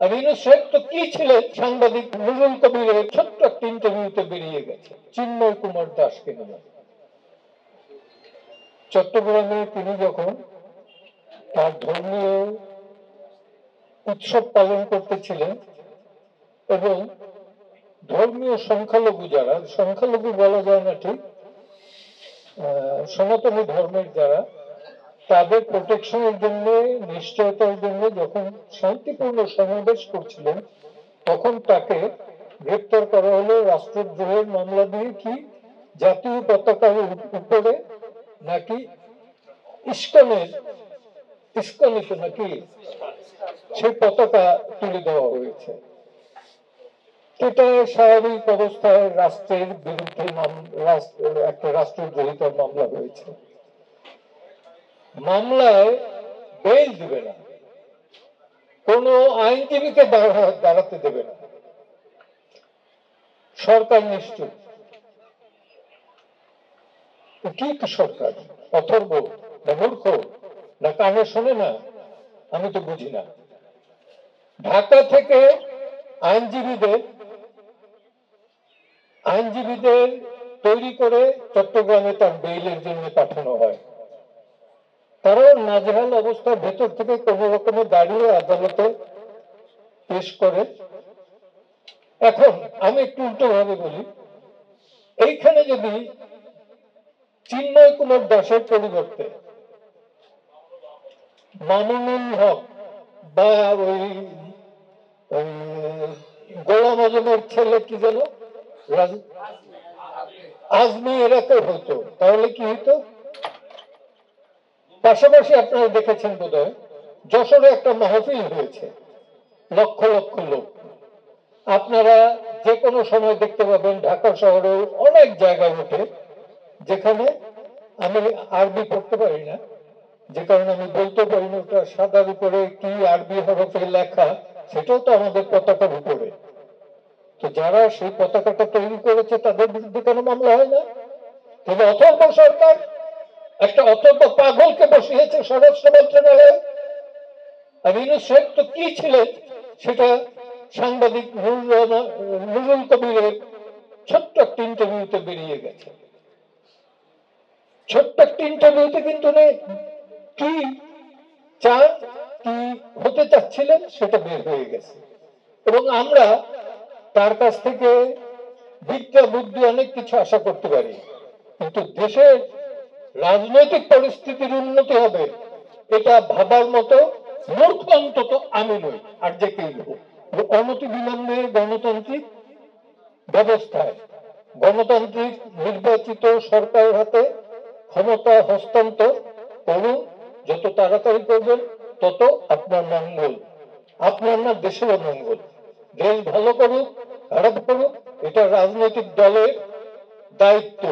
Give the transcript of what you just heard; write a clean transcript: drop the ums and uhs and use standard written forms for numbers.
আমিনুল শেখ তো কি ছিলেন, সাংবাদিক নুরুল কবিরের ছোট্ট একটা ইন্টারভিউতে বেরিয়ে গেছে চিন্ময় কুমার দাসকে নিয়ে। চট্টগ্রামে তিনি যখন তার ধর্মীয় উৎসব পালন করতেছিলেন এবং ধর্মীয় সংখ্যালঘু যারা, সংখ্যালঘু বলা যায় না ঠিক, সনাতনী ধর্মের যারা, তাদের প্রোটেকশনের জন্য, নিশ্চয়তার জন্য যখন শান্তিপূর্ণ সমাবেশ করছিলেন তখন তাকে গ্রেপ্তার করা হলো রাষ্ট্রদ্রোহের মামলা দিয়ে। কি জাতীয় পতাকার উপরে নাকি ইস্কনিতে নাকি সেই পতাকা তুলে দেওয়া হয়েছে। এটা স্বাভাবিক অবস্থায় রাষ্ট্রের বিরুদ্ধে একটা রাষ্ট্রদ্রোহিতার মামলা হয়েছে। মামলায় বেল দিবে না, কোন আইনজীবীকে দাঁড়াতে দেবে না, সরকার নিশ্চুপ। কি সরকার? অথর্ব না মূর্খ না কানে শোনে না? আমি তো বুঝি না। ঢাকা থেকে আইনজীবীদের তৈরি করে চট্টগ্রামে তার বেইলের জন্য পাঠানো হয়। তারাও নাজেহাল অবস্থার ভেতর থেকে কোন রকমে দাঁড়িয়ে আদালতে পেশ করে। এখন আমি একটু উল্টো ভাবে বলি, এইখানে যদি চিন্ময় কুমার দাসের পরিবর্তে মামুনুল হক বা ওই গোলাম আজমের ছেলে কি যেন আজমি, এরকম হতো, তাহলে কি হতো? পাশাপাশি আপনারা দেখেছেন বোধহয় যশোরে একটা মাহফিল হয়েছে, লক্ষ লক্ষ লোক। আপনারা যে কোনো সময় দেখতে পাবেন ঢাকা শহরে অনেক জায়গায় ওঠে, যেখানে আমি আরবি পড়তে পারি না, যে কারণে আমি বলতে পারি না ওটা সাদার উপরে কি আরবি হরফে লেখা, সেটাও তো আমাদের পতাকার উপরে। তো যারা সেই পতাকাটা তৈরি করেছে তাদের বিরুদ্ধে কেন মামলা হয় না? তবে অথর্ব সরকার একটা অথর্ব পাগলকে বসিয়েছে স্বরাষ্ট্র মন্ত্রণালয়ে। আমিনুল শেখ তো কি ছিলেন, সেটা সাংবাদিক নুরুল কবিরের ছোট্ট একটা ইন্টারভিউতে বেরিয়ে গেছে। ছোট্ট একটা ইন্টারভিউতে কিন্তু কি চান, কি হতে চাচ্ছিলেন সেটা বের হয়ে গেছে। এবং আমরা তার কাছ থেকে বিদ্যা বুদ্ধি অনেক কিছু আশা করতে পারি, কিন্তু দেশের রাজনৈতিক পরিস্থিতির উন্নতি হবে এটা ভাবার মতো মূর্খ অন্তত আমি নই, আর যে কেউ হোক। অনতি বিলম্বে গণতান্ত্রিক ব্যবস্থায় গণতান্ত্রিক নির্বাচিত সরকারের হাতে ক্ষমতা হস্তান্তর করুন। যত তাড়াতাড়ি করবেন তত আপনার মঙ্গল, আপনার না দেশের মঙ্গল। দেশ ভালো করুক খারাপ করুক এটা রাজনৈতিক দলের দায়িত্ব।